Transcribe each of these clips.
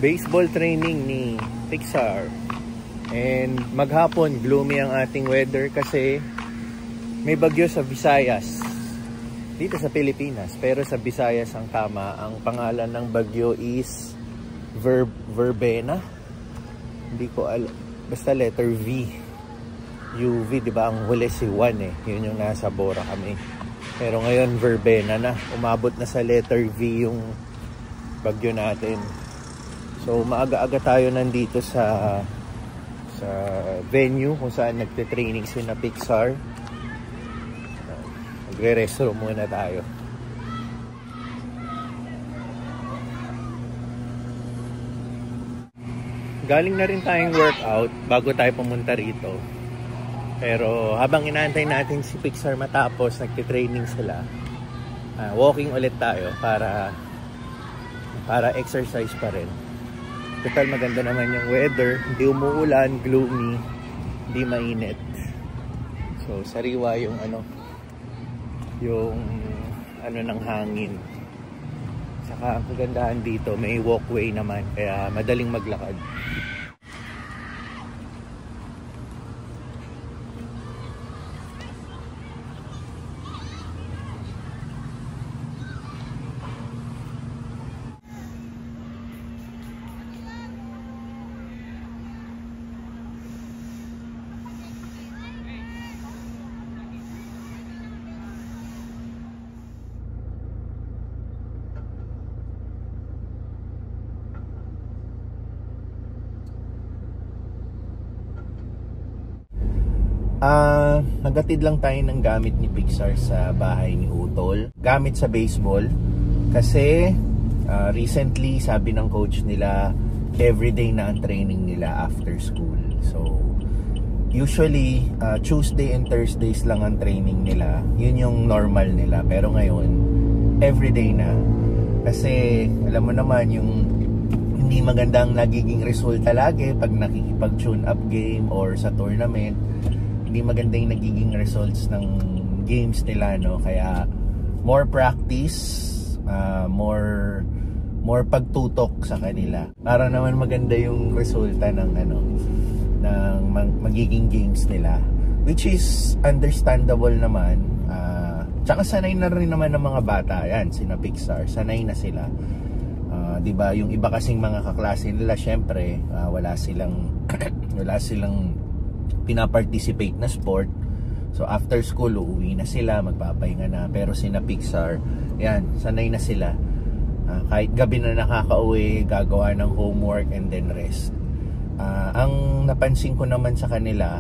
Baseball training ni Pixar. And maghapon gloomy ang ating weather kasi may bagyo sa Visayas dito sa Pilipinas, pero sa Visayas ang tama. Ang pangalan ng bagyo is Verbena. Hindi ko alam, basta letter V. UV, di ba? Ang huli si Juan eh. Yun yung nasa Bora kami. Pero ngayon Verbena na. Umabot na sa letter V yung bagyo natin. So maaga-aga tayo nandito sa venue kung saan nagte-training sina Pixar. Magre-restroom muna tayo. Galing na rin tayong workout bago tayo pumunta rito. Pero habang inaantay natin si Pixar matapos, nagte-training sila. Walking ulit tayo para exercise pa rin. Total maganda naman yung weather, hindi umuulan, gloomy, hindi mainit. So sariwa yung ng hangin. Saka ang kagandahan dito, may walkway naman, kaya madaling maglakad. Nagatid lang tayo ng gamit ni Pixar sa bahay ni Utol. Gamit sa baseball. Kasi recently sabi ng coach nila everyday na ang training nila after school. So usually Tuesday and Thursdays lang ang training nila. Yun yung normal nila. Pero ngayon everyday na. Kasi alam mo naman yung hindi magandang nagiging resulta lagi pag nakikipag-tune up game or sa tournament. Hindi maganda yung nagiging results ng games nila, no? Kaya more practice, more pagtutok sa kanila para naman maganda yung resulta ng magiging games nila, which is understandable naman. Tsaka sanay na rin naman ng mga bata yan, sina Pixar, sanay na sila. Diba, yung iba kasing mga kaklase nila, syempre wala silang pinaparticipate na sport. So after school uuwi na sila, magpapahinga na. Pero sina Pixar, yan, sanay na sila. Kahit gabi na nakakauwi, gagawa ng homework and then rest. Ang napansin ko naman sa kanila,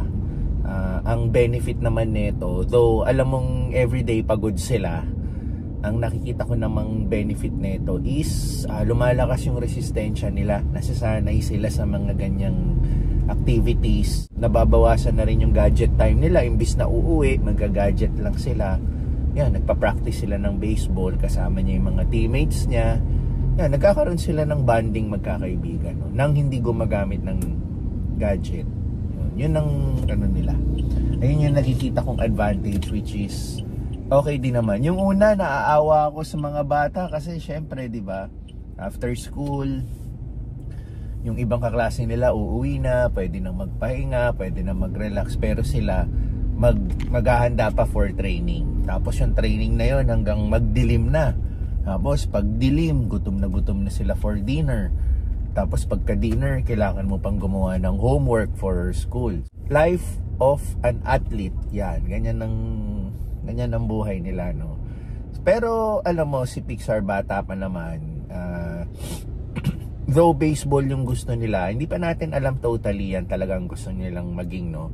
ang benefit naman nito, though alam mong everyday pagod sila, ang nakikita ko namang benefit nito is lumalakas yung resistensya nila. Nasasanay sila sa mga ganyang activities. Nababawasan na rin yung gadget time nila. Imbis na uuwi, magga-gadget lang sila. Yan, nagpa-practice sila ng baseball, kasama niya yung mga teammates niya. Yan, nagkakaroon sila ng bonding magkakaibigan, no? Nang hindi gumagamit ng gadget. Yun ang nila. Ayun yung nakikita kong advantage, which is okay din naman. Yung una, naaawa ako sa mga bata kasi syempre, di ba, after school, yung ibang kaklase nila uuwi na, pwede nang magpahinga, pwede nang mag-relax, pero sila maghahanda pa for training. Tapos yung training na yon hanggang magdilim na. Tapos pag dilim, gutom na sila for dinner. Tapos pagka dinner, kailangan mo pang gumawa ng homework for school. Life of an athlete, yan, ganyan ang buhay nila, no? Pero alam mo, si Pixar bata pa naman, though baseball yung gusto nila, hindi pa natin alam totally yan talagang gusto nilang maging, no?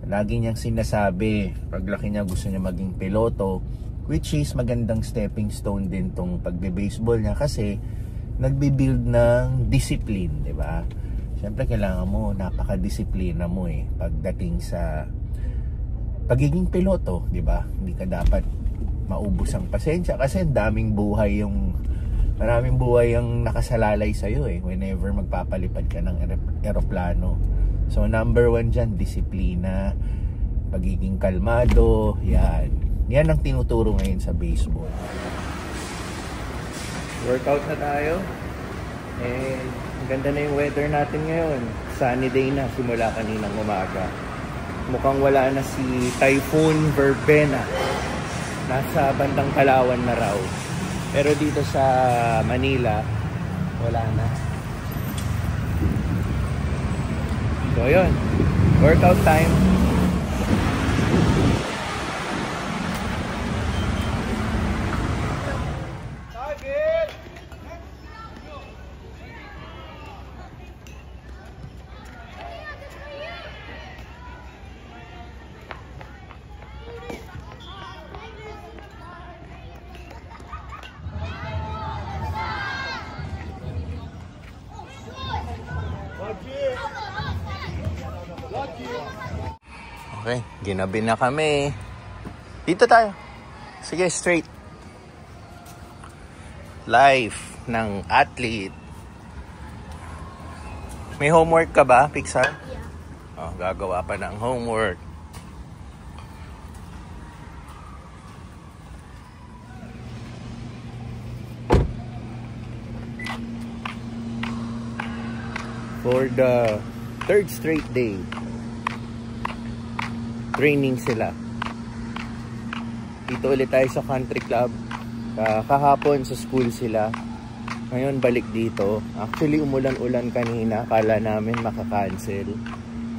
Lagi niyang sinasabi, paglaki niya gusto niya maging piloto, which is magandang stepping stone din tong pagbe-baseball niya kasi nagbi-build ng discipline, di ba? Siyempre kailangan mo, napaka-disiplina mo pagdating sa pagiging piloto, di ba? Hindi ka dapat maubos ang pasensya kasi maraming buhay ang nakasalalay sa iyo whenever magpapalipad ka ng eroplano. So number 1 dyan, disiplina, pagiging kalmado, yan ang tinuturo ngayon sa baseball. Workout na tayo. And ganda na yung weather natin ngayon. Sunny day na simula kaninang umaga. Mukhang wala na si Typhoon Verbena. Nasa bandang Palawan na raw. Pero dito sa Manila, wala na. So yun, workout time. Okay, ginabi na kami. Dito tayo. Sige, straight. Life ng athlete. May homework ka ba, Pixar? Yeah. Gagawa pa ng homework. For the 3rd straight day, training sila. Dito ulit tayo sa country club. Kahapon sa school sila. Ngayon balik dito. Actually umulan-ulan kanina. Kala namin makakancel.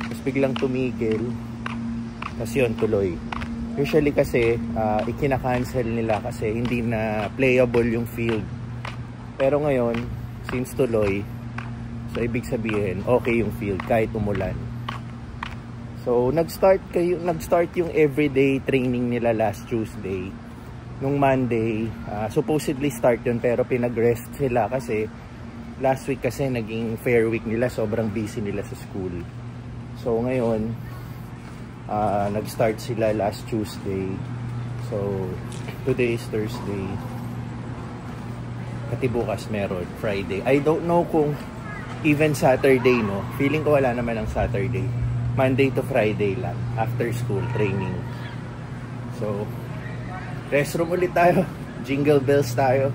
Tapos biglang tumigil. Tapos yun, tuloy. Usually kasi ikina-cancel nila kasi hindi na playable yung field. Pero ngayon, since tuloy, so ibig sabihin okay yung field kahit umulan. So, nag-start yung everyday training nila last Tuesday. Nung Monday, supposedly start yun pero pinag-rest sila kasi last week kasi naging fair week nila. Sobrang busy nila sa school. So, ngayon, nag-start sila last Tuesday. So, today is Thursday. Pati bukas meron, Friday. I don't know kung even Saturday, no? Feeling ko wala naman ang Saturday. Monday to Friday lang, after school training. So, restroom ulit tayo, jingle bells tayo,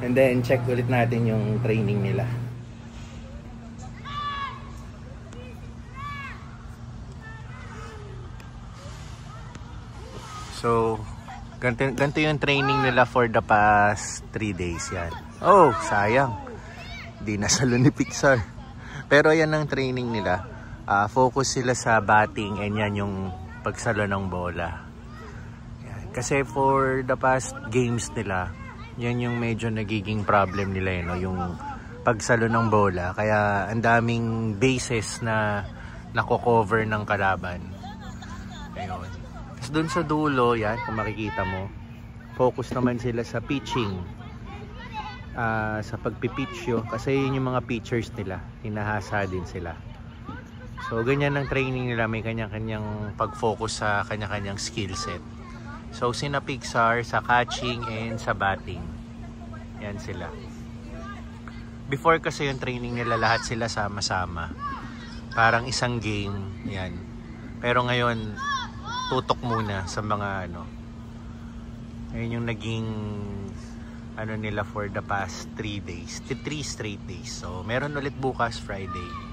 and then check ulit natin yung training nila. So, ganito yung training nila for the past 3 days yan. Oh, sayang. Di nasalo ni Pixar. Pero yan ang training nila. Focus sila sa batting and yan yung pagsalo ng bola. Yan. Kasi for the past games nila, yan yung medyo nagiging problem nila no? Yung pagsalo ng bola. Kaya ang daming bases na nako-cover ng kalaban. Ayun. Tapos dun sa dulo, yan, kung makikita mo, focus naman sila sa pitching. Sa pagpipitch yun. Kasi yun yung mga pitchers nila. Hinahasa din sila. So, ganyan ang training nila. May kanya-kanyang pag-focus sa kanya-kanyang skill set. So, sina Pixar sa catching and sa batting. Yan sila. Before kasi yung training nila, lahat sila sama-sama. Parang isang game. Yan. Pero ngayon, tutok muna sa mga Ayun yung naging nila for the past 3 days. 3 straight days. So, meron ulit bukas Friday.